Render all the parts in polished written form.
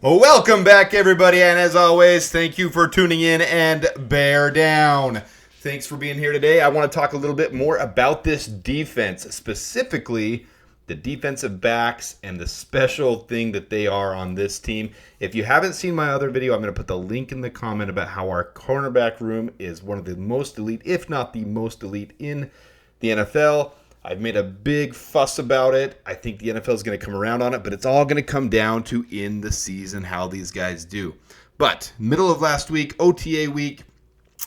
Welcome back, everybody, and as always, thank you for tuning in and bear down. Thanks for being here today. I want to talk a little bit more about this defense, specifically the defensive backs and the special thing that they are on this team. If you haven't seen my other video, I'm going to put the link in the comment about how our cornerback room is one of the most elite, if not the most elite in the NFL. I've made a big fuss about it. I think the NFL is going to come around on it, but it's all going to come down to in the season how these guys do. But middle of last week, OTA week,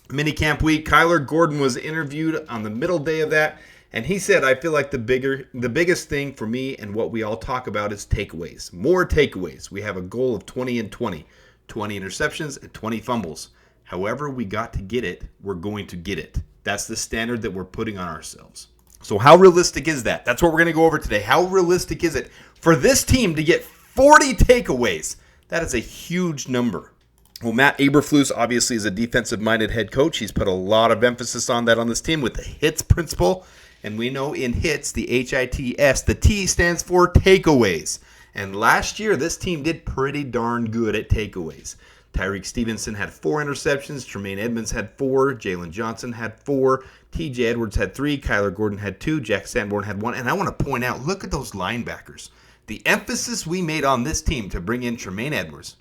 minicamp week, Kyler Gordon was interviewed on the middle day of that, and he said, I feel like the biggest thing for me and what we all talk about is takeaways. More takeaways. We have a goal of 20 and 20. 20 interceptions and 20 fumbles. However we got to get it, we're going to get it. That's the standard that we're putting on ourselves. So how realistic is that? That's what we're going to go over today. How realistic is it for this team to get 40 takeaways? That is a huge number. Well, Matt Eberflus obviously is a defensive-minded head coach. He's put a lot of emphasis on that on this team with the HITS principle. And we know in HITS, the HITS, the T stands for takeaways. And last year, this team did pretty darn good at takeaways. Tyreek Stevenson had 4 interceptions. Tremaine Edmonds had 4. Jalen Johnson had 4. TJ Edwards had 3. Kyler Gordon had 2. Jack Sanborn had 1. And I want to point out, look at those linebackers. The emphasis we made on this team to bring in Tremaine Edmonds,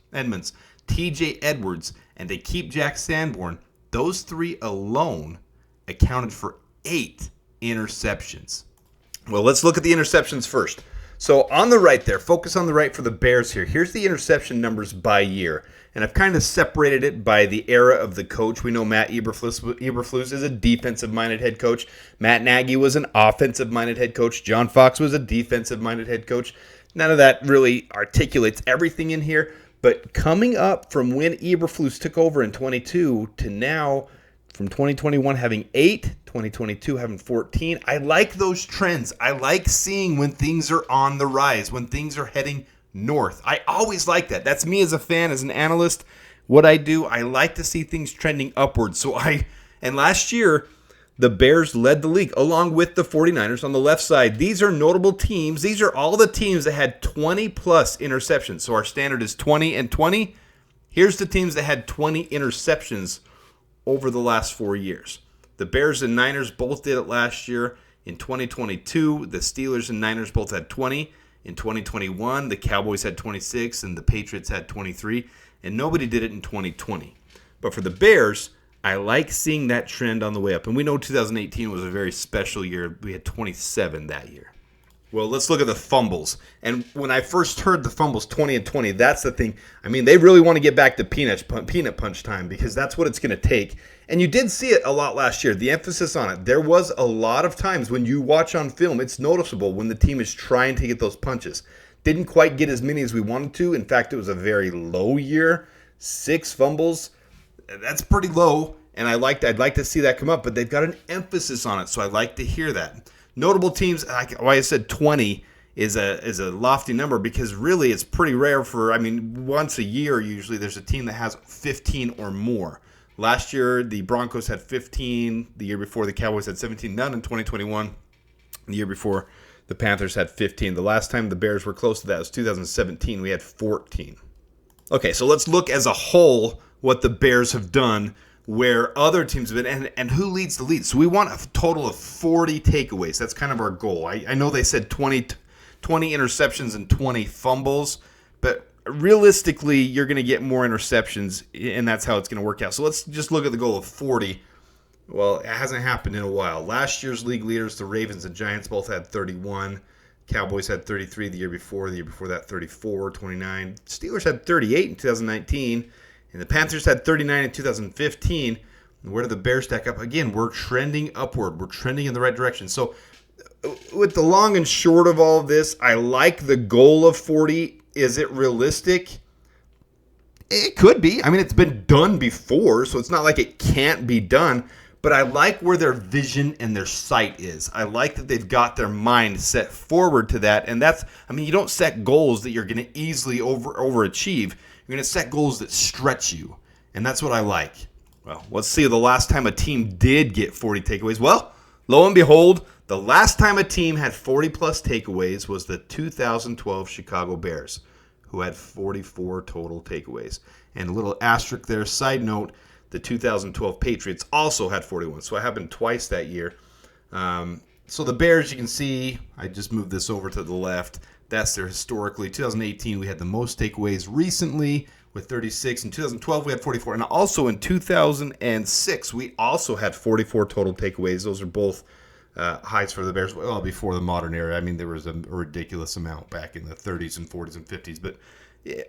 TJ Edwards, and to keep Jack Sanborn, those 3 alone accounted for 8 interceptions. Well, let's look at the interceptions first. So on the right there, focus on the right for the Bears here. Here's the interception numbers by year. And I've kind of separated it by the era of the coach. We know Matt Eberflus is a defensive-minded head coach. Matt Nagy was an offensive-minded head coach. John Fox was a defensive-minded head coach. None of that really articulates everything in here. But coming up from when Eberflus took over in 22 to now, from 2021 having 8, 2022 having 14, I like those trends. I like seeing when things are on the rise, when things are heading north. I always like that. That's me as a fan, as an analyst. What I do, I like to see things trending upwards. And last year, the Bears led the league along with the 49ers on the left side. These are notable teams. These are all the teams that had 20 plus interceptions. So our standard is 20 and 20. Here's the teams that had 20 interceptions over the last 4 years. The Bears and Niners both did it last year. In 2022, the Steelers and Niners both had 20. In 2021, the Cowboys had 26 and the Patriots had 23. And nobody did it in 2020. But for the Bears, I like seeing that trend on the way up. And we know 2018 was a very special year. We had 27 that year. Well, let's look at the fumbles. And when I first heard the fumbles 20 and 20, that's the thing. I mean, they really want to get back to peanut punch time because that's what it's going to take. And you did see it a lot last year, the emphasis on it. There was a lot of times when you watch on film, it's noticeable when the team is trying to get those punches. Didn't quite get as many as we wanted to. In fact, it was a very low year. 6 fumbles. That's pretty low. And I'd like to see that come up, but they've got an emphasis on it, so I like to hear that. Notable teams, why I said 20 is a lofty number because really it's pretty rare once a year usually there's a team that has 15 or more. Last year, the Broncos had 15. The year before, the Cowboys had 17. None in 2021. The year before, the Panthers had 15. The last time the Bears were close to that was 2017. We had 14. Okay, so let's look as a whole what the Bears have done where other teams have been, and who leads the lead. So we want a total of 40 takeaways. That's kind of our goal. I know they said 20 interceptions and 20 fumbles, but realistically, you're going to get more interceptions, and that's how it's going to work out. So let's just look at the goal of 40. Well, it hasn't happened in a while. Last year's league leaders, the Ravens and Giants, both had 31. Cowboys had 33 the year before that 34, 29. Steelers had 38 in 2019. And the Panthers had 39 in 2015. And where do the Bears stack up? Again, we're trending upward. We're trending in the right direction. So with the long and short of all of this, I like the goal of 40. Is it realistic? It could be. I mean, it's been done before, so it's not like it can't be done. But I like where their vision and their sight is. I like that they've got their mind set forward to that. And you don't set goals that you're going to easily overachieve. You're going to set goals that stretch you. And that's what I like. Well, let's see the last time a team did get 40 takeaways. Well, lo and behold, the last time a team had 40-plus takeaways was the 2012 Chicago Bears. who had 44 total takeaways. And a little asterisk there, side note, the 2012 Patriots also had 41. So it happened twice that year. So the Bears, you can see, I just moved this over to the left. That's their historically. 2018, we had the most takeaways recently with 36. In 2012, we had 44. And also in 2006, we also had 44 total takeaways. Those are both highs for the Bears. Well, before the modern era. I mean, there was a ridiculous amount back in the 30s and 40s and 50s. But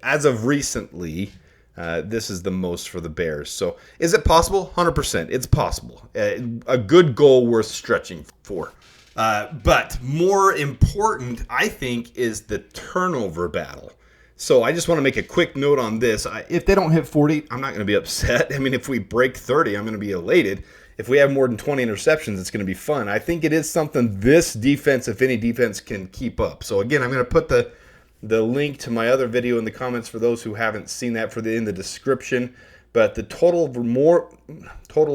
as of recently, this is the most for the Bears. So is it possible? 100%. It's possible. A good goal worth stretching for. But more important, I think, is the turnover battle. So I just want to make a quick note on this. If they don't hit 40, I'm not going to be upset. I mean, if we break 30, I'm going to be elated. If we have more than 20 interceptions, it's going to be fun. I think it is something this defense, if any defense, can keep up. So again, I'm going to put the link to my other video in the comments for those who haven't seen that in the description. But the total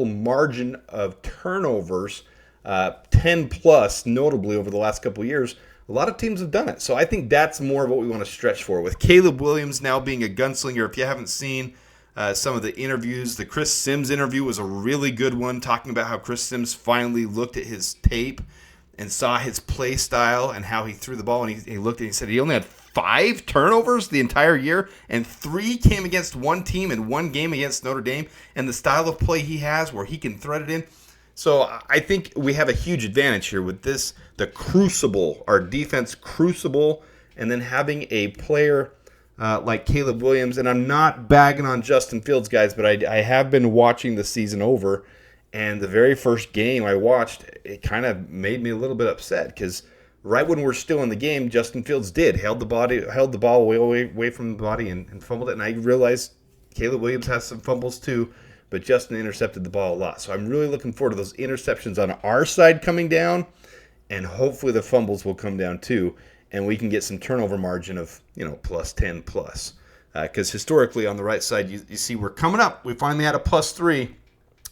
margin of turnovers, 10 plus, notably over the last couple of years, a lot of teams have done it. So I think that's more of what we want to stretch for. With Caleb Williams now being a gunslinger, if you haven't seen some of the interviews, the Chris Sims interview was a really good one, talking about how Chris Sims finally looked at his tape and saw his play style and how he threw the ball. And he looked and he said he only had 5 turnovers the entire year, and 3 came against one team and 1 game against Notre Dame. And the style of play he has where he can thread it in. So I think we have a huge advantage here with this, the Crucible, our defense Crucible, and then having a player like Caleb Williams. And I'm not bagging on Justin Fields, guys, but I have been watching the season over, and the very first game I watched, it kind of made me a little bit upset because right when we're still in the game, Justin Fields held the ball away from the body and fumbled it, and I realized Caleb Williams has some fumbles too. But Justin intercepted the ball a lot. So I'm really looking forward to those interceptions on our side coming down, and hopefully the fumbles will come down too, and we can get some turnover margin of, plus 10 plus. Because historically on the right side, you see we're coming up. We finally had a plus 3.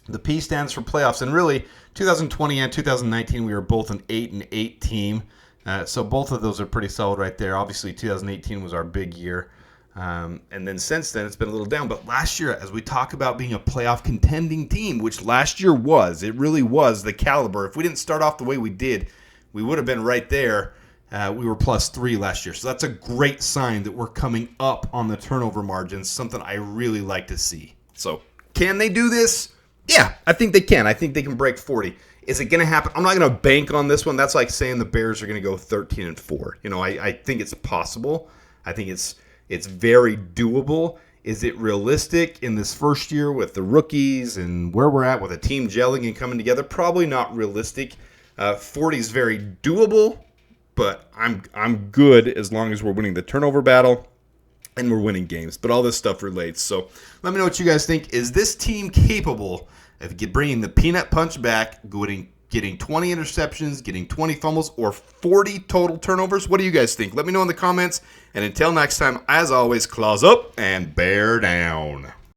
The P stands for playoffs, and really 2020 and 2019 we were both an 8-8 team. So both of those are pretty solid right there. Obviously 2018 was our big year. And then since then, it's been a little down. But last year, as we talk about being a playoff contending team, which last year it really was the caliber. If we didn't start off the way we did, we would have been right there. We were plus 3 last year. So that's a great sign that we're coming up on the turnover margins, something I really like to see. So can they do this? Yeah, I think they can. I think they can break 40. Is it going to happen? I'm not going to bank on this one. That's like saying the Bears are going to go 13-4. I think it's possible. I think it's very doable. Is it realistic in this first year with the rookies and where we're at with a team gelling and coming together? Probably not realistic. 40 is very doable, but I'm good as long as we're winning the turnover battle and we're winning games. But all this stuff relates. So let me know what you guys think. Is this team capable of bringing the peanut punch back, getting 20 interceptions, getting 20 fumbles, or 40 total turnovers? What do you guys think? Let me know in the comments. And until next time, as always, claws up and bear down.